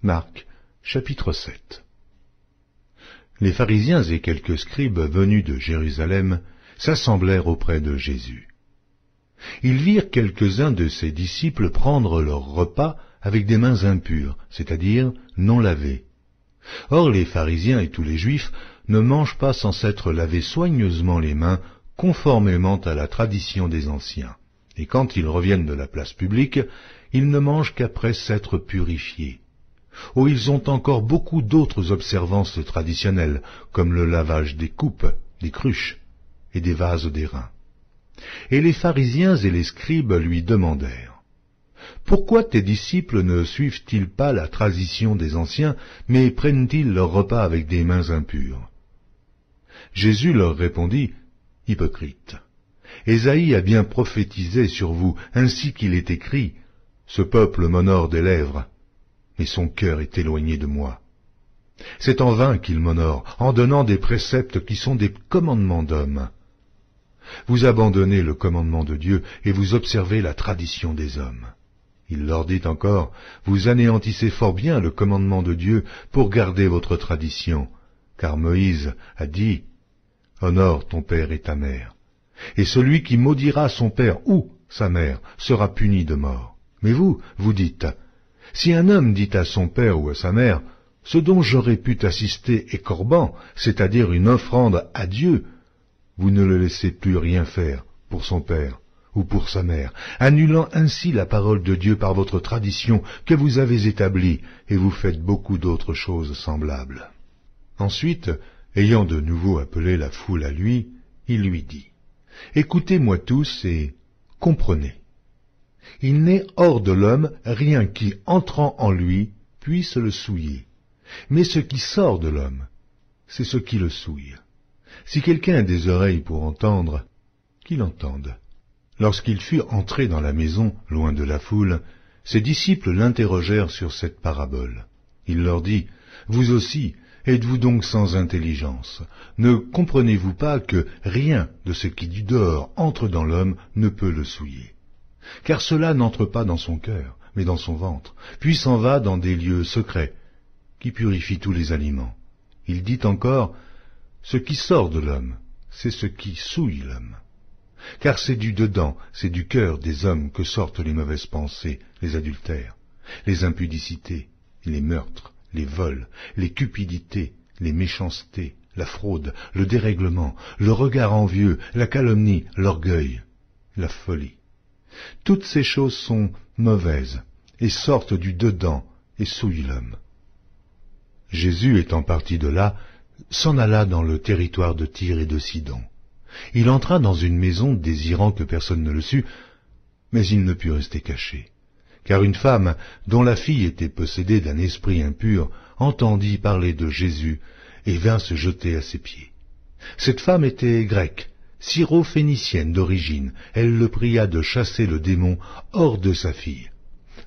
Marc, chapitre 7. Les pharisiens et quelques scribes venus de Jérusalem s'assemblèrent auprès de Jésus. Ils virent quelques-uns de ses disciples prendre leur repas avec des mains impures, c'est-à-dire non lavées. Or les pharisiens et tous les juifs ne mangent pas sans s'être lavés soigneusement les mains, conformément à la tradition des anciens. Et quand ils reviennent de la place publique, ils ne mangent qu'après s'être purifiés. Oh, ils ont encore beaucoup d'autres observances traditionnelles, comme le lavage des coupes, des cruches et des vases d'airain. Et les pharisiens et les scribes lui demandèrent : « Pourquoi tes disciples ne suivent-ils pas la tradition des anciens, mais prennent-ils leur repas avec des mains impures ?» Jésus leur répondit : « Hypocrites, Ésaïe a bien prophétisé sur vous, ainsi qu'il est écrit : Ce peuple m'honore des lèvres, mais son cœur est éloigné de moi. C'est en vain qu'il m'honore, en donnant des préceptes qui sont des commandements d'hommes. Vous abandonnez le commandement de Dieu et vous observez la tradition des hommes. » Il leur dit encore : « Vous anéantissez fort bien le commandement de Dieu pour garder votre tradition, car Moïse a dit : Honore ton père et ta mère. Et celui qui maudira son père ou sa mère sera puni de mort. Mais vous, vous dites : si un homme dit à son père ou à sa mère : ce dont j'aurais pu t'assister est corban, c'est-à-dire une offrande à Dieu, vous ne le laissez plus rien faire pour son père ou pour sa mère, annulant ainsi la parole de Dieu par votre tradition que vous avez établie, et vous faites beaucoup d'autres choses semblables. » Ensuite, ayant de nouveau appelé la foule à lui, il lui dit : « Écoutez-moi tous et comprenez. Il n'est hors de l'homme rien qui, entrant en lui, puisse le souiller. Mais ce qui sort de l'homme, c'est ce qui le souille. Si quelqu'un a des oreilles pour entendre, qu'il entende. » Lorsqu'il fut entré dans la maison, loin de la foule, ses disciples l'interrogèrent sur cette parabole. Il leur dit : « Vous aussi, êtes-vous donc sans intelligence ? Ne comprenez-vous pas que rien de ce qui du dehors entre dans l'homme ne peut le souiller ? Car cela n'entre pas dans son cœur, mais dans son ventre, puis s'en va dans des lieux secrets, qui purifient tous les aliments. » Il dit encore : « Ce qui sort de l'homme, c'est ce qui souille l'homme. Car c'est du dedans, c'est du cœur des hommes que sortent les mauvaises pensées, les adultères, les impudicités, les meurtres, les vols, les cupidités, les méchancetés, la fraude, le dérèglement, le regard envieux, la calomnie, l'orgueil, la folie. Toutes ces choses sont mauvaises et sortent du dedans et souillent l'homme. » Jésus, étant parti de là, s'en alla dans le territoire de Tyr et de Sidon. Il entra dans une maison désirant que personne ne le sût, mais il ne put rester caché, car une femme, dont la fille était possédée d'un esprit impur, entendit parler de Jésus et vint se jeter à ses pieds. Cette femme était grecque, syro-phénicienne d'origine. Elle le pria de chasser le démon hors de sa fille.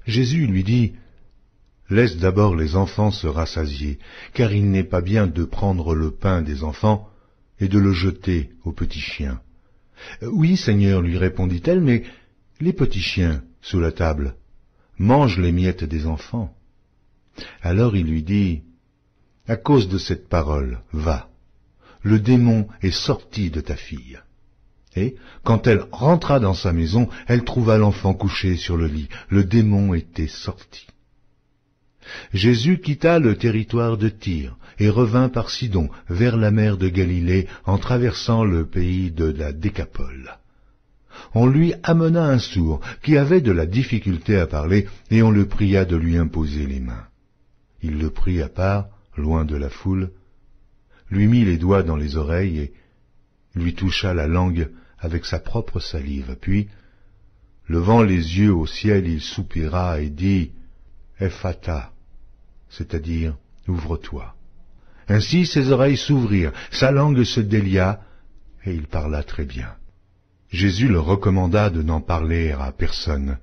Jésus lui dit : « Laisse d'abord les enfants se rassasier, car il n'est pas bien de prendre le pain des enfants et de le jeter aux petits chiens. »« Oui, Seigneur, lui répondit-elle, mais les petits chiens, sous la table, mangent les miettes des enfants. » Alors il lui dit : « À cause de cette parole, va, le démon est sorti de ta fille. » Et, quand elle rentra dans sa maison, elle trouva l'enfant couché sur le lit. Le démon était sorti. Jésus quitta le territoire de Tyr et revint par Sidon, vers la mer de Galilée, en traversant le pays de la Décapole. On lui amena un sourd qui avait de la difficulté à parler, et on le pria de lui imposer les mains. Il le prit à part, loin de la foule, lui mit les doigts dans les oreilles et lui toucha la langue avec sa propre salive. Puis, levant les yeux au ciel, il soupira et dit : « Ephata », c'est-à-dire « Ouvre-toi ». Ainsi ses oreilles s'ouvrirent, sa langue se délia, et il parla très bien. Jésus leur recommanda de n'en parler à personne,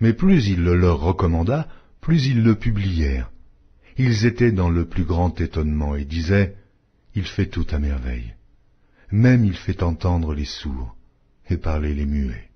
mais plus il le leur recommanda, plus ils le publièrent. Ils étaient dans le plus grand étonnement et disaient : « Il fait tout à merveille. Même il fait entendre les sourds et parler les muets. »